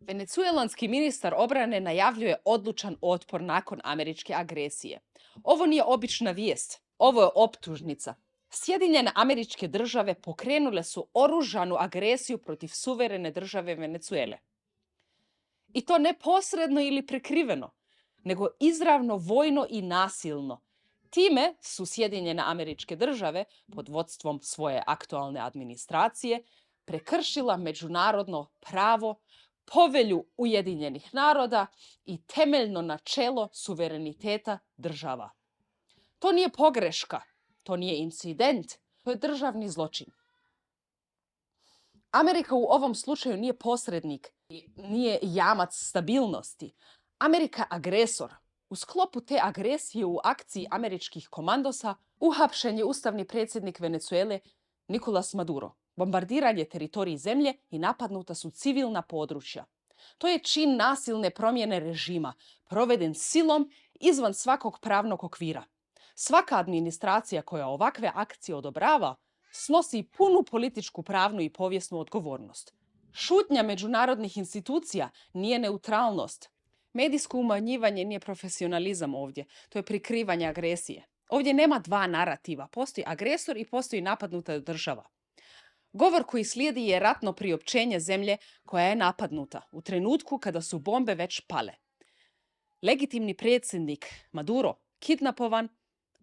Venecuelanski ministar obrane najavljuje odlučan otpor nakon američke agresije. Ovo nije obična vijest, ovo je optužnica. Sjedinjene Američke Države pokrenule su oružanu agresiju protiv suverene države Venecuele. I to ne posredno ili prekriveno, nego izravno vojno i nasilno. Time su Sjedinjene Američke Države, pod vodstvom svoje aktualne administracije, prekršila međunarodno pravo, povelju Ujedinjenih naroda i temeljno načelo suvereniteta država. To nije pogreška, to nije incident, to je državni zločin. Amerika u ovom slučaju nije posrednik, nije jamac stabilnosti. Amerika agresor. U sklopu te agresije u akciji američkih komandosa uhapšen je ustavni predsjednik Venecuele Nicolas Maduro. Bombardiran je teritorij zemlje i napadnuta su civilna područja. To je čin nasilne promjene režima, proveden silom izvan svakog pravnog okvira. Svaka administracija koja ovakve akcije odobrava snosi punu političku, pravnu i povijesnu odgovornost. Šutnja međunarodnih institucija nije neutralnost. Medijsko umanjivanje nije profesionalizam ovdje, to je prikrivanje agresije. Ovdje nema dva narativa, postoji agresor i postoji napadnuta država. Govor koji slijedi je ratno priopćenje zemlje koja je napadnuta u trenutku kada su bombe već pale. Legitimni predsjednik Maduro kidnapovan,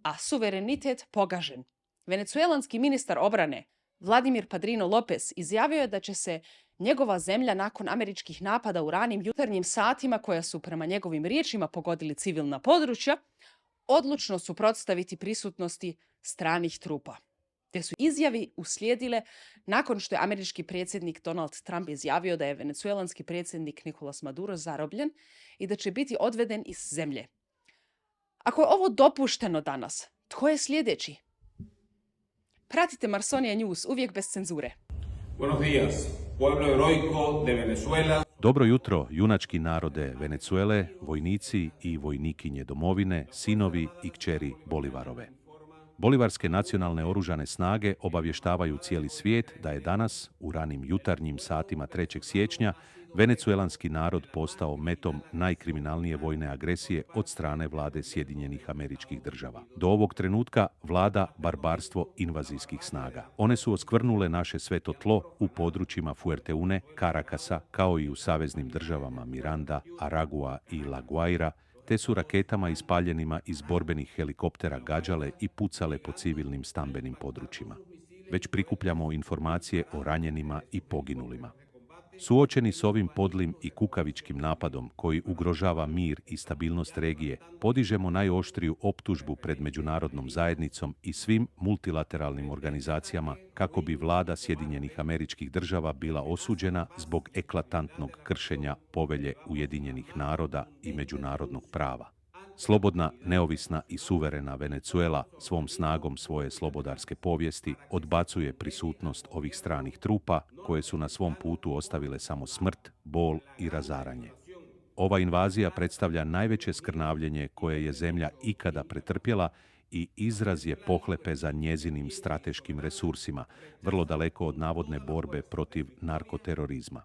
a suverenitet pogažen. Venecuelanski ministar obrane Vladimir Padrino Lopez izjavio je da će se njegova zemlja nakon američkih napada u ranim jutarnjim satima, koja su prema njegovim riječima pogodili civilna područja, odlučno suprotstaviti prisutnosti stranih trupa. Te su izjavi uslijedile nakon što je američki predsjednik Donald Trump izjavio da je venecuelanski predsjednik Nicolas Maduro zarobljen i da će biti odveden iz zemlje. Ako je ovo dopušteno danas, tko je sljedeći? Pratite Marsonia News, uvijek bez cenzure. Buenos días, pueblo heroico de Venezuela. Dobro jutro, junački narode Venecuele, vojnici i vojnikinje domovine, sinovi i kćeri Bolivarove. Bolivarske nacionalne oružane snage obavještavaju cijeli svijet da je danas, u ranim jutarnjim satima 3. siječnja, venecuelanski narod postao metom najkriminalnije vojne agresije od strane vlade Sjedinjenih Američkih Država. Do ovog trenutka vlada barbarstvo invazijskih snaga. One su oskvrnule naše sveto tlo u područjima Fuerteune, Caracasa, kao i u saveznim državama Miranda, Aragua i La Guaira, te su raketama ispaljenima iz borbenih helikoptera gađale i pucale po civilnim stambenim područjima. Već prikupljamo informacije o ranjenima i poginulima. Suočeni s ovim podlim i kukavičkim napadom koji ugrožava mir i stabilnost regije, podižemo najoštriju optužbu pred međunarodnom zajednicom i svim multilateralnim organizacijama kako bi vlada Sjedinjenih Američkih Država bila osuđena zbog eklatantnog kršenja povelje Ujedinjenih naroda i međunarodnog prava. Slobodna, neovisna i suverena Venecuela svom snagom svoje slobodarske povijesti odbacuje prisutnost ovih stranih trupa koje su na svom putu ostavile samo smrt, bol i razaranje. Ova invazija predstavlja najveće skrnavljenje koje je zemlja ikada pretrpjela i izraz je pohlepe za njezinim strateškim resursima, vrlo daleko od navodne borbe protiv narkoterorizma.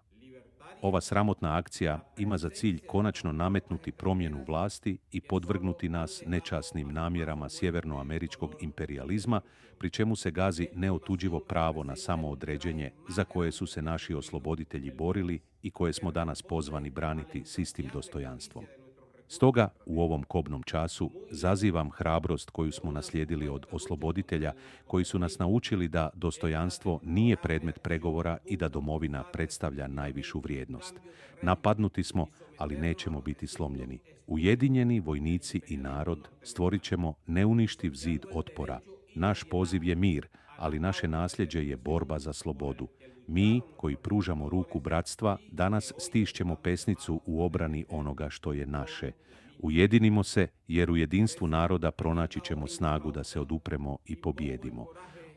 Ova sramotna akcija ima za cilj konačno nametnuti promjenu vlasti i podvrgnuti nas nečasnim namjerama sjevernoameričkog imperijalizma, pri čemu se gazi neotuđivo pravo na samoodređenje za koje su se naši osloboditelji borili i koje smo danas pozvani braniti s istim dostojanstvom. Stoga, u ovom kobnom času, zazivam hrabrost koju smo naslijedili od osloboditelja, koji su nas naučili da dostojanstvo nije predmet pregovora i da domovina predstavlja najvišu vrijednost. Napadnuti smo, ali nećemo biti slomljeni. Ujedinjeni vojnici i narod stvorit ćemo neuništiv zid otpora. Naš poziv je mir, ali naše nasljeđe je borba za slobodu. Mi, koji pružamo ruku bratstva, danas stišćemo pesnicu u obrani onoga što je naše. Ujedinimo se, jer u jedinstvu naroda pronaći ćemo snagu da se odupremo i pobijedimo.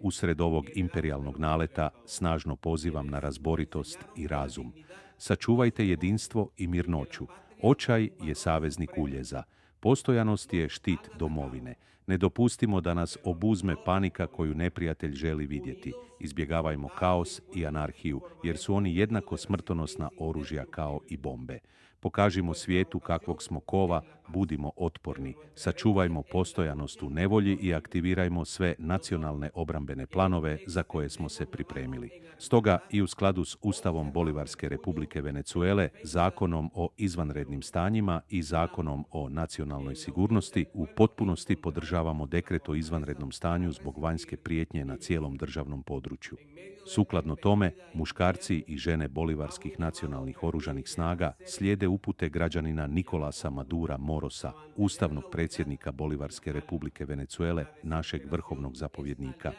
Usred ovog imperijalnog naleta snažno pozivam na razboritost i razum. Sačuvajte jedinstvo i mirnoću. Očaj je saveznik uljeza. Postojanost je štit domovine. Ne dopustimo da nas obuzme panika koju neprijatelj želi vidjeti. Izbjegavajmo kaos i anarhiju, jer su oni jednako smrtonosna oružja kao i bombe. Pokažimo svijetu kakvog smo kova, budimo otporni, sačuvajmo postojanost u nevolji i aktivirajmo sve nacionalne obrambene planove za koje smo se pripremili. Stoga i u skladu s Ustavom Bolivarske Republike Venezuele, Zakonom o izvanrednim stanjima i Zakonom o nacionalnoj sigurnosti u potpunosti podržavamo dekret o izvanrednom stanju zbog vanjske prijetnje na cijelom državnom području. Sukladno tome, muškarci i žene bolivarskih nacionalnih oružanih snaga slijede upute građanina Nicolasa Madura Morosa, ustavnog predsjednika Bolivarske Republike Venezuele, našeg vrhovnog zapovjednika.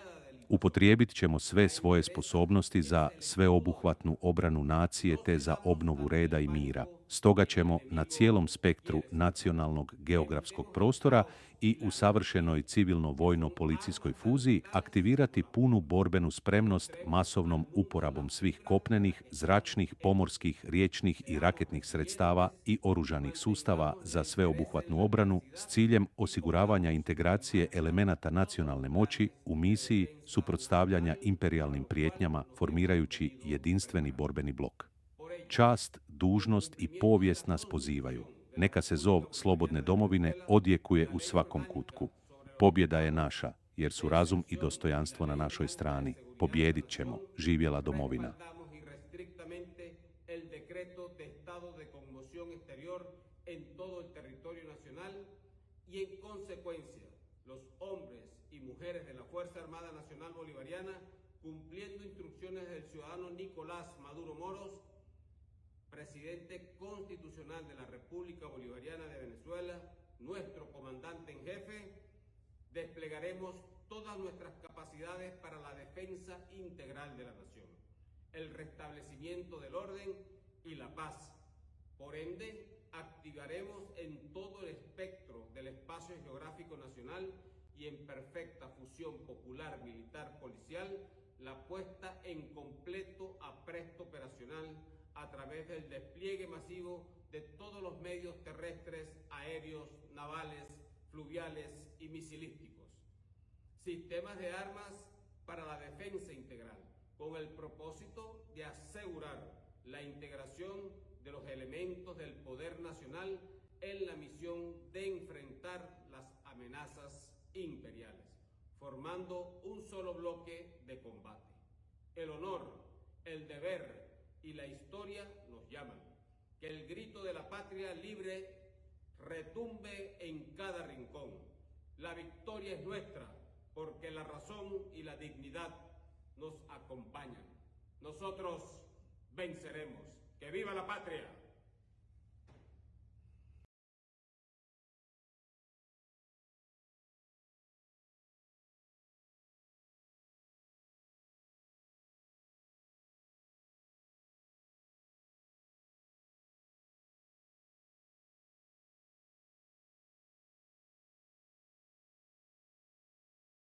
Upotrijebit ćemo sve svoje sposobnosti za sveobuhvatnu obranu nacije te za obnovu reda i mira. Stoga ćemo na cijelom spektru nacionalnog geografskog prostora i u savršenoj civilno-vojno-policijskoj fuziji aktivirati punu borbenu spremnost masovnom uporabom svih kopnenih, zračnih, pomorskih, riječnih i raketnih sredstava i oružanih sustava za sveobuhvatnu obranu s ciljem osiguravanja integracije elemenata nacionalne moći u misiji suprotstavljanja imperijalnim prijetnjama formirajući jedinstveni borbeni blok. Čast, dužnost i povijest nas pozivaju. Neka se zov slobodne domovine odjekuje u svakom kutku. Pobjeda je naša, jer su razum i dostojanstvo na našoj strani. Pobjedit ćemo. Živjela domovina. Cumpliendo instrucciones del ciudadano Nicolás Maduro Moros, presidente constitucional de la República Bolivariana de Venezuela, nuestro comandante en jefe, desplegaremos todas nuestras capacidades para la defensa integral de la nación, el restablecimiento del orden y la paz. Por ende, activaremos en todo el espectro del espacio geográfico nacional y en perfecta fusión popular, militar, policial, la puesta en completo apresto operacional a través del despliegue masivo de todos los medios terrestres, aéreos, navales, fluviales y misilísticos. Sistemas de armas para la defensa integral, con el propósito de asegurar la integración de los elementos del poder nacional en la misión de enfrentar las amenazas imperiales, formando un solo bloque de combate. El honor, el deber y la historia nos llaman. Que el grito de la patria libre retumbe en cada rincón. La victoria es nuestra, porque la razón y la dignidad nos acompañan. Nosotros venceremos. ¡Que viva la patria!